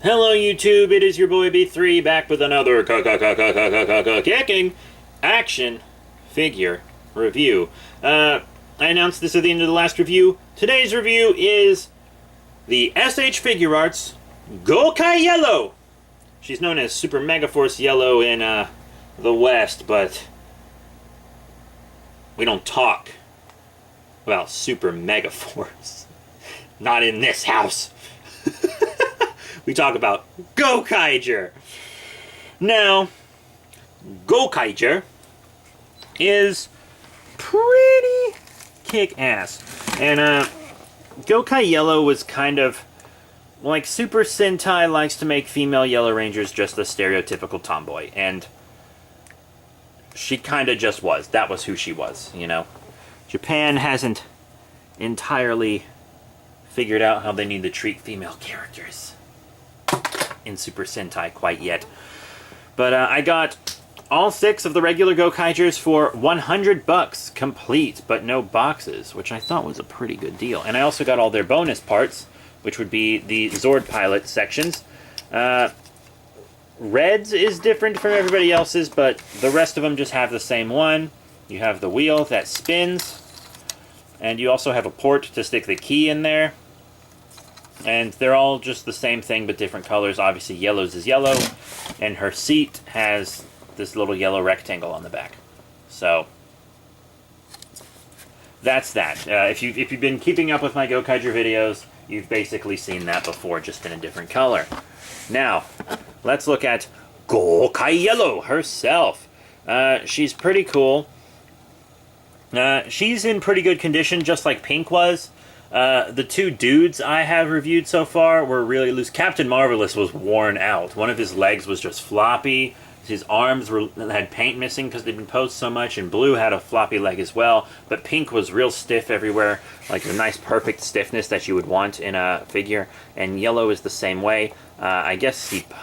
Hello YouTube, it is your boy B3 back with another kicking action figure review. I announced this at the end of the last review. Today's review is the SH Figuarts Gokai Yellow. She's known as Super Mega Force Yellow in the West, but we don't talk about Super Mega Force. Not in this house. We talk about Gokaiger. Now, Gokaiger is pretty kick-ass. And Gokai Yellow was kind of like Super Sentai likes to make female Yellow Rangers just a stereotypical tomboy. And she kind of just was. That was who she was, you know. Japan hasn't entirely figured out how they need to treat female characters in Super Sentai quite yet. But I got all 6 of the regular Gokaigers for $100 complete, but no boxes, which I thought was a pretty good deal. And I also got all their bonus parts, which would be the Zord Pilot sections. Red's is different from everybody else's, but the rest of them just have the same one. You have the wheel that spins, and you also have a port to stick the key in there. And they're all just the same thing, but different colors. Obviously, yellow's is yellow, and her seat has this little yellow rectangle on the back. So, that's that. If you've been keeping up with my Gokaiger videos, you've basically seen that before, just in a different color. Now, let's look at Gokai Yellow herself. She's pretty cool. She's in pretty good condition, just like Pink was. The 2 dudes I have reviewed so far were really loose. Captain Marvelous was worn out. One of his legs was just floppy. His arms had paint missing because they'd been posed so much, and Blue had a floppy leg as well. But Pink was real stiff everywhere, like a nice perfect stiffness that you would want in a figure. And Yellow is the same way. The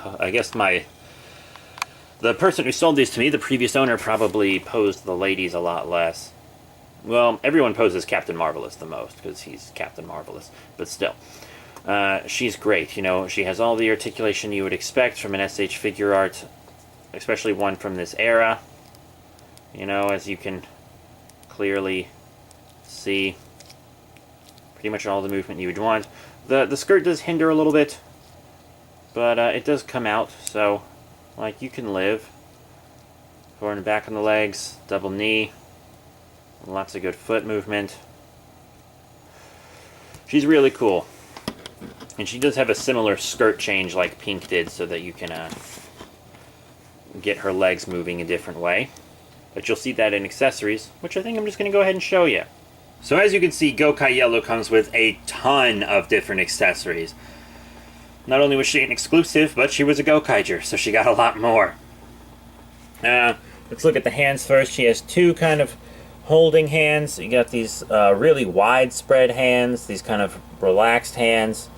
person who sold these to me, the previous owner, probably posed the ladies a lot less. Well, everyone poses Captain Marvelous the most, because he's Captain Marvelous, but still. She's great, you know, she has all the articulation you would expect from an SH figure art, especially one from this era. You know, as you can clearly see, pretty much all the movement you would want. The skirt does hinder a little bit, but it does come out, so, like, you can live. Forward and back on the legs, double knee. Lots of good foot movement. She's really cool. And she does have a similar skirt change like Pink did, so that you can get her legs moving a different way. But you'll see that in accessories, which I think I'm just going to go ahead and show you. So as you can see, Gokai Yellow comes with a ton of different accessories. Not only was she an exclusive, but she was a Gokaiger, so she got a lot more. Let's look at the hands first. She has 2 kind of holding hands. You got these really widespread hands, these kind of relaxed hands,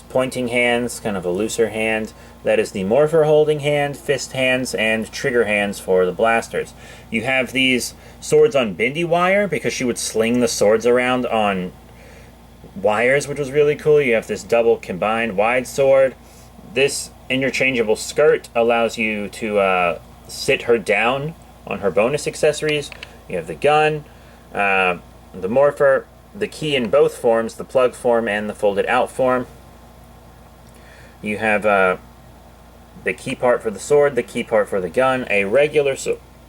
pointing hands, kind of a looser hand. That is the Morpher holding hand, fist hands, and trigger hands for the blasters. You have these swords on bendy wire, because she would sling the swords around on wires, which was really cool. You have this double combined wide sword. This interchangeable skirt allows you to sit her down on her bonus accessories. You have the gun, the Morpher, the key in both forms, the plug form and the folded out form. You have the key part for the sword, the key part for the gun, a regular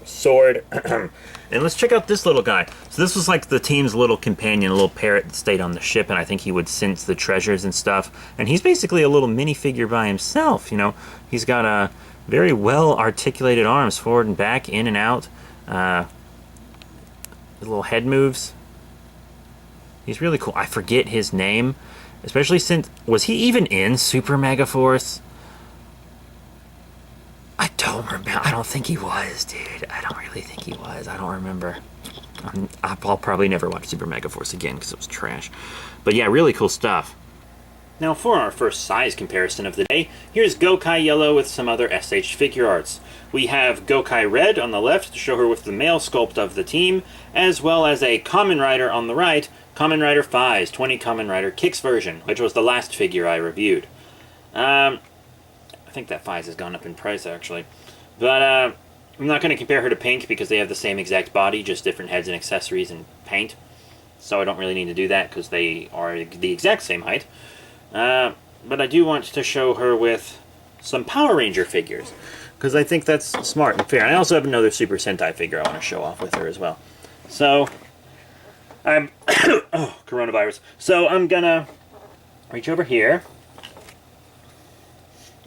sword. And let's check out this little guy. So this was like the team's little companion, a little parrot that stayed on the ship, and I think he would sense the treasures and stuff. And he's basically a little minifigure by himself, you know. He's got a very well articulated arms, forward and back, in and out. His little head moves. He's really cool. I forget his name, especially since... Was he even in Super Mega Force? I don't remember. I don't think he was, dude. I don't really think he was. I don't remember. I'll probably never watch Super Mega Force again because it was trash. But yeah, really cool stuff. Now for our first size comparison of the day, here's Gokai Yellow with some other SH figure arts. We have Gokai Red on the left to show her with the male sculpt of the team, as well as a Kamen Rider on the right, Kamen Rider 5's 20 Kamen Rider Kicks version, which was the last figure I reviewed. I think that Fize has gone up in price, actually. But I'm not going to compare her to Pink because they have the same exact body, just different heads and accessories and paint. So I don't really need to do that because they are the exact same height. But I do want to show her with some Power Ranger figures, because I think that's smart and fair. And I also have another Super Sentai figure I want to show off with her as well. So, oh, coronavirus. So I'm gonna reach over here,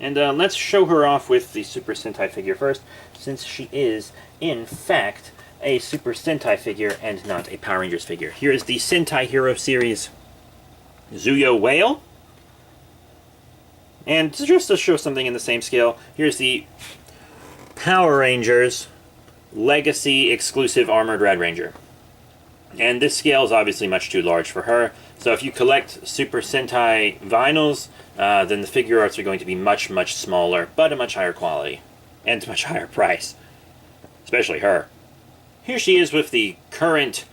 and let's show her off with the Super Sentai figure first, since she is, in fact, a Super Sentai figure and not a Power Rangers figure. Here is the Sentai Hero Series Zuyo Whale. And just to show something in the same scale, here's the Power Rangers Legacy Exclusive Armored Red Ranger. And this scale is obviously much too large for her, so if you collect Super Sentai vinyls, then the figure arts are going to be much, much smaller, but a much higher quality, and much higher price. Especially her. Here she is with the current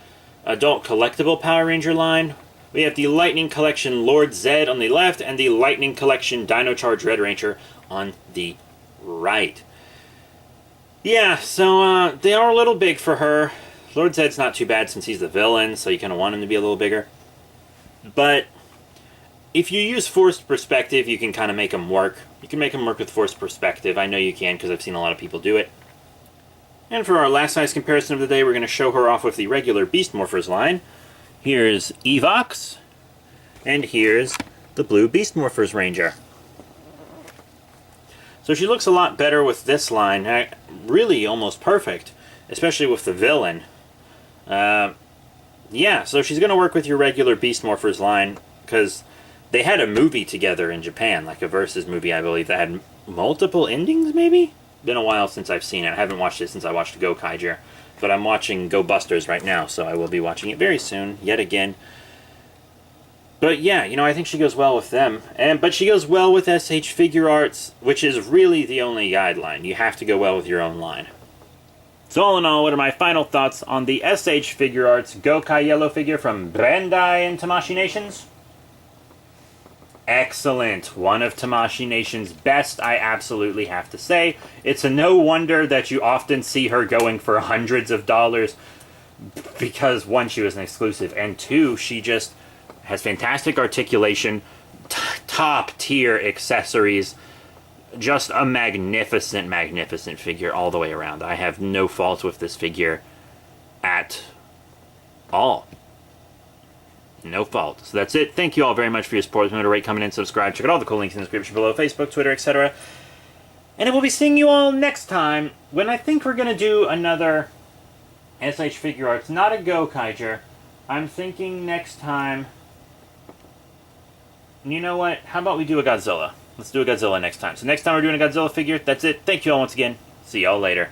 adult collectible Power Ranger line. We have the Lightning Collection Lord Zed on the left, and the Lightning Collection Dino Charge Red Ranger on the right. Yeah, so they are a little big for her. Lord Zed's not too bad since he's the villain, so you kind of want him to be a little bigger. But if you use forced perspective, you can kind of make them work. You can make them work with forced perspective. I know you can because I've seen a lot of people do it. And for our last size comparison of the day, we're going to show her off with the regular Beast Morphers line. Here's Evox, and here's the Blue Beast Morphers Ranger. So she looks a lot better with this line, really almost perfect, especially with the villain. Yeah, so she's going to work with your regular Beast Morphers line, because they had a movie together in Japan, like a Versus movie, I believe, that had multiple endings, maybe? Been a while since I've seen it. I haven't watched it since I watched Gokai, but I'm watching Go Busters right now, so I will be watching it very soon, yet again. But yeah, you know, I think she goes well with them. But she goes well with SH Figuarts, which is really the only guideline. You have to go well with your own line. So all in all, what are my final thoughts on the SH Figuarts Gokai Yellow figure from Bandai and Tamashii Nations? Excellent. One of Tamashii Nation's best, I absolutely have to say. It's a no wonder that you often see her going for hundreds of dollars, because one, she was an exclusive, and two, she just has fantastic articulation, top tier accessories, just a magnificent, magnificent figure all the way around. I have no fault with this figure at all. No fault. So that's it. Thank you all very much for your support. Remember to rate, comment, and subscribe. Check out all the cool links in the description below. Facebook, Twitter, etc. And I will be seeing you all next time, when I think we're going to do another SH Figuarts. Not a Gokaiger. I'm thinking next time... You know what? How about we do a Godzilla? Let's do a Godzilla next time. So next time we're doing a Godzilla figure. That's it. Thank you all once again. See y'all later.